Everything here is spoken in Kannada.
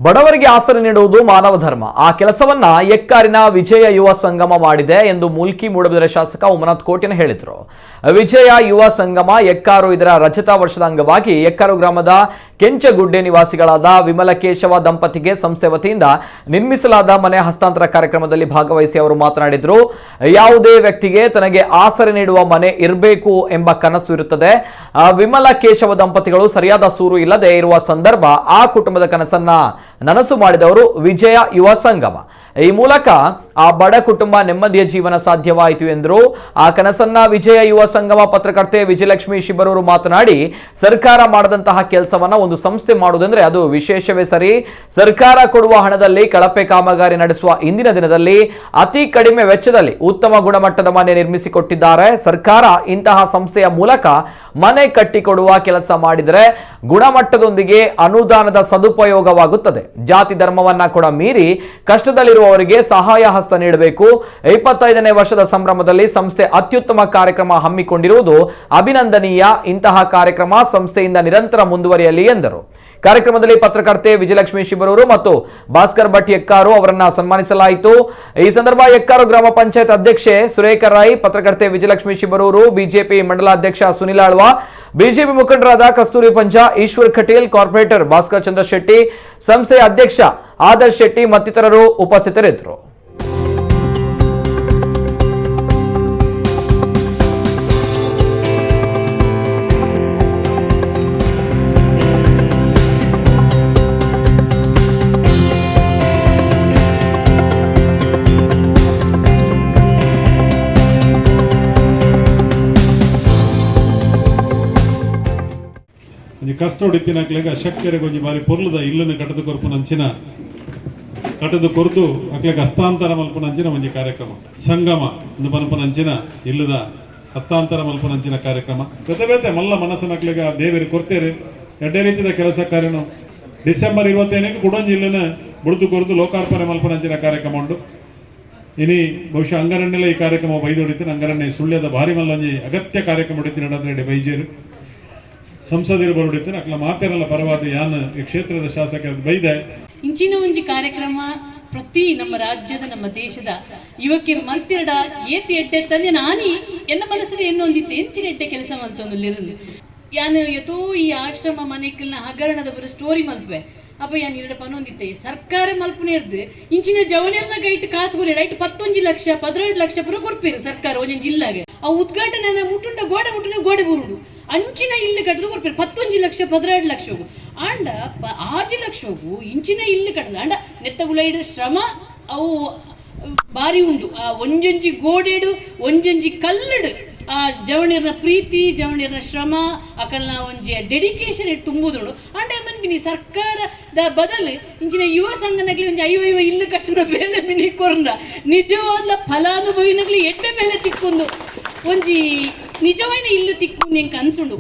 ಬಡವರಿಗೆ ಆಸರೆ ನೀಡುವುದು ಮಾನವ ಧರ್ಮ. ಆ ಕೆಲಸವನ್ನ ಎಕ್ಕಾರಿನ ವಿಜಯ ಯುವ ಸಂಗಮ ಮಾಡಿದೆ ಎಂದು ಮೂಲ್ಕಿ ಮೂಡಬಿದರೆ ಶಾಸಕ ಉಮನಾಥ್ ಕೋಟಿನ ಹೇಳಿದರು. ವಿಜಯ ಯುವ ಸಂಗಮ ಎಕ್ಕಾರು ಇದರ ರಜತ ವರ್ಷದ ಅಂಗವಾಗಿ ಎಕ್ಕಾರು ಗ್ರಾಮದ ಕೆಂಚಗುಡ್ಡೆ ನಿವಾಸಿಗಳಾದ ವಿಮಲಕೇಶವ ದಂಪತಿಗೆ ಸಂಸ್ಥೆ ವತಿಯಿಂದ ನಿರ್ಮಿಸಲಾದ ಮನೆ ಹಸ್ತಾಂತರ ಕಾರ್ಯಕ್ರಮದಲ್ಲಿ ಭಾಗವಹಿಸಿ ಅವರು ಮಾತನಾಡಿದರು. ಯಾವುದೇ ವ್ಯಕ್ತಿಗೆ ತನಗೆ ಆಸರೆ ನೀಡುವ ಮನೆ ಇರಬೇಕು ಎಂಬ ಕನಸು ಇರುತ್ತದೆ. ವಿಮಲಕೇಶವ ದಂಪತಿಗಳು ಸರಿಯಾದ ಸೂರು ಇಲ್ಲದೆ ಇರುವ ಸಂದರ್ಭ ಆ ಕುಟುಂಬದ ಕನಸನ್ನ ನನಸು ಮಾಡಿದವರು ವಿಜಯ ಯುವ ಸಂಗಮ. ಈ ಮೂಲಕ ಆ ಬಡ ಕುಟುಂಬ ನೆಮ್ಮದಿಯ ಜೀವನ ಸಾಧ್ಯವಾಯಿತು ಎಂದರು. ಆ ಕನಸನ್ನ ವಿಜಯ ಯುವ ಸಂಗಮ ಪತ್ರಕರ್ತೆ ವಿಜಯಲಕ್ಷ್ಮಿ ಶಿಬರೂರು ಮಾತನಾಡಿ, ಸರ್ಕಾರ ಮಾಡದಂತಹ ಕೆಲಸವನ್ನ ಒಂದು ಸಂಸ್ಥೆ ಮಾಡುವುದಂದ್ರೆ ಅದು ವಿಶೇಷವೇ ಸರಿ. ಸರ್ಕಾರ ಕೊಡುವ ಹಣದಲ್ಲಿ ಕಳಪೆ ಕಾಮಗಾರಿ ನಡೆಸುವ ಇಂದಿನ ದಿನದಲ್ಲಿ ಅತಿ ಕಡಿಮೆ ವೆಚ್ಚದಲ್ಲಿ ಉತ್ತಮ ಗುಣಮಟ್ಟದ ಮನೆ ನಿರ್ಮಿಸಿಕೊಟ್ಟಿದ್ದಾರೆ. ಸರ್ಕಾರ ಇಂತಹ ಸಂಸ್ಥೆಯ ಮೂಲಕ ಮನೆ ಕಟ್ಟಿಕೊಡುವ ಕೆಲಸ ಮಾಡಿದರೆ ಗುಣಮಟ್ಟದೊಂದಿಗೆ ಅನುದಾನದ ಸದುಪಯೋಗವಾಗುತ್ತದೆ. ಜಾತಿ ಧರ್ಮವನ್ನ ಕೂಡ ಮೀರಿ ಕಷ್ಟದಲ್ಲಿರುವವರಿಗೆ ಸಹಾಯ ಹಸ್ತ ನೀಡಬೇಕು. 25ನೇ ವರ್ಷದ ಸಂಭ್ರಮದಲ್ಲಿ ಸಂಸ್ಥೆ ಅತ್ಯುತ್ತಮ ಕಾರ್ಯಕ್ರಮ ಹಮ್ಮಿಕೊಂಡಿರುವುದು ಅಭಿನಂದನೀಯ. ಇಂತಹ ಕಾರ್ಯಕ್ರಮ ಸಂಸ್ಥೆಯಿಂದ ನಿರಂತರ ಮುಂದುವರಿಯಲಿ ಎಂದರು. ಕಾರ್ಯಕ್ರಮದಲ್ಲಿ ಪತ್ರಕರ್ತೆ ವಿಜಯಲಕ್ಷ್ಮಿ ಶಿಬರೂರು ಮತ್ತು ಭಾಸ್ಕರ್ ಭಟ್ ಎಕ್ಕಾರು ಅವರನ್ನ ಸನ್ಮಾನಿಸಲಾಯಿತು. ಈ ಸಂದರ್ಭ ಎಕ್ಕಾರು ಗ್ರಾಮ ಪಂಚಾಯತ್ ಅಧ್ಯಕ್ಷೆ ಸುರೇಖ ರಾಯ್, ಪತ್ರಕರ್ತೆ ವಿಜಯಲಕ್ಷ್ಮಿ ಶಿಬರೂರು, ಬಿಜೆಪಿ ಮಂಡಲಾಧ್ಯಕ್ಷ ಸುನಿಲ್ ಆಳ್ವ, ಬಿಜೆಪಿ ಮುಖಂಡರಾದ ಕಸ್ತೂರಿ ಪಂಚ, ಈಶ್ವರ್ ಖಟೇಲ್, ಕಾರ್ಪೊರೇಟರ್ ಭಾಸ್ಕರ್ ಚಂದ್ರ ಶೆಟ್ಟಿ, ಸಂಸ್ಥೆಯ ಅಧ್ಯಕ್ಷ ಆದರ್ಶ್ ಶೆಟ್ಟಿ ಮತ್ತಿತರರು ಉಪಸ್ಥಿತರಿದ್ದರು. ಕಷ್ಟ ಹೊಡಿತಿನಕ್ಲೆಗ ಶಕ್ತಿಯರಿಗೆ ಒಂಜಿ ಬಾರಿ ಪೊರ್ಲದ ಇಲ್ಲನ್ನು ಕಟ್ಟದು ಕೊರ್ಪುನಂಚಿನ ಕಟ್ಟದು ಕೊರ್ದು ಅಕ್ಲೆಗ ಹಸ್ತಾಂತರ ಮಲ್ಪುನಂಚಿನ ಒಂಜಿ ಕಾರ್ಯಕ್ರಮ ಸಂಗಮ ಒಂದು ಪನ್ಪುನಂಚಿನ ಇಲ್ಲದ ಹಸ್ತಾಂತರ ಮಲ್ಪುನಂಚಿನ ಕಾರ್ಯಕ್ರಮ ಬೇತೆ ಬೇತೆ ಮಲ್ಲ ಮನಸ್ಸನಕ್ಲೆಗ ದೇವರಿಗೆ ಕೊರ್ತೇರಿ ಎಡ್ಡೆ ರೀತಿಯ ಕೆಲಸ ಕಾರ್ಯನು ಡಿಸೆಂಬರ್ 25ಕ್ಕೆ ಕುಡೊಂಜಿ ಇಲ್ಲನ ಬುಡ್ದು ಕೊರ್ದು ಲೋಕಾರ್ಪಣೆ ಮಲ್ಪುನಂಚಿನ ಕಾರ್ಯಕ್ರಮ ಉಂಟು. ಇನಿ ಬಹುಶಃ ಅಂಗರಣ್ಣೆಲ್ಲ ಈ ಕಾರ್ಯಕ್ರಮ ಬೈದು ಹೊಡಿತೀನಿ. ಅಂಗರಣ್ಣೆ ಸುಳ್ಯದ ಭಾರಿ ಮಲ್ಲೊಂಜಿ ಅಗತ್ಯ ಕಾರ್ಯಕ್ರಮ ಹೊಡಿತೀನಿ ನಡದ್ರೆ ಬೈಜೇರು ಸಂಸದರು ಬರುಡಿದ್ದೇನೆ ಅಕ್ಲ ಮಾತೇನಲ್ಲ ಪರವಾದ ಯಾನ ಈ ಕ್ಷೇತ್ರದ ಶಾಸಕ ಬೈದೆ ಇಂಚಿನ ಒಂಜಿ ಕಾರ್ಯಕ್ರಮ ಪ್ರತಿ ನಮ್ಮ ರಾಜ್ಯದ ನಮ್ಮ ದೇಶದ ಯುವಕರು ಮಲ್ತಿರಡ ಏತಿ ಎಡ್ಡೆ ತಂದೆ ನಾನಿ ಎನ್ನ ಮನಸ್ಸಿನ ಎನ್ನೊಂದಿತ್ತೆ ಎಂಚಿನ ಎಡ್ಡೆ ಕೆಲಸ ಮಲ್ತೊಂದು ಯಾನು ಎತ್ತೋ ಈ ಆಶ್ರಮ ಮನೆಕಲ್ನ ಹಗರಣದ ಬರೋ ಸ್ಟೋರಿ ಮಲ್ಪೆ ಅಪ್ಪ ಯಾನ್ ಎರಡು ಪನೊಂದಿತ್ತೆ ಸರ್ಕಾರ ಮಲ್ಪನೆ ಇರ್ದು ಇಂಚಿನ ಜವಳಿಯನ್ನ ಗೈಟ್ ಕಾಸು ಕೊರಿ ರೈಟ್ 11 ಲಕ್ಷ 12 ಲಕ್ಷ ಪುರ ಕೊರ್ಪೇರು ಸರ್ಕಾರ ಒಂಜೊಂದು ಜಿಲ್ಲಾಗೆ ಆ ಉದ್ಘಾಟನೆ ಮುಟ್ಟುಂಡ ಗೋಡೆ ಬುರುಡು ಅಂಚಿನ ಇಲ್ಲು ಕಟ್ಟದು ಕೊರ್ಪೇರು 11 ಲಕ್ಷ 12 ಲಕ್ಷ ಹೋಗು ಆಂಡ 6 ಲಕ್ಷ ಹೋಗು ಇಂಚಿನ ಇಲ್ಲು ಕಟ್ಟದು ಆಂಡ ನೆತ್ತಗುಲೈಡ ಶ್ರಮ ಅವು ಬಾರಿ ಉಂಡು. ಆ ಒಂಜೊಂಜಿ ಗೋಡೆಡು ಒಂಜೊಂಜಿ ಕಲ್ಲಡು ಆ ಜವಣಿಯರ್ನ ಪ್ರೀತಿ ಜವಣಿಯರ್ನ ಶ್ರಮ ಅಕಲ್ನ ಒಂಜಿ ಡೆಡಿಕೇಶನ್ ಇಟ್ಟು ತುಂಬುದುಂಡು. ಆಂಡ ಮನ್ಪಿನಿ ಸರ್ಕಾರದ ಬದಲು ಇಂಚಿನ ಯುವ ಸಂಘನಗ್ಲಿ ಒಂಜಿ ಐವ ಇಲ್ಲು ಕಟ್ಟುನ ಬೇಲೆ ಮಿನಿ ಕೊರಂಡ ನಿಜವಾದ ಫಲಾನುಭವಿನಗ್ಲಿ ಎಡ್ಡೆ ಮೇಲೆ ತಿಕ್ಕೊಂಡು ಒಂಜಿ ನಿಜವಾದ ಇಲ್ಲು ತಿಕ್ಕೊಂಡು ಹೆಂಗೆ ಅನ್ಸುಂಡು.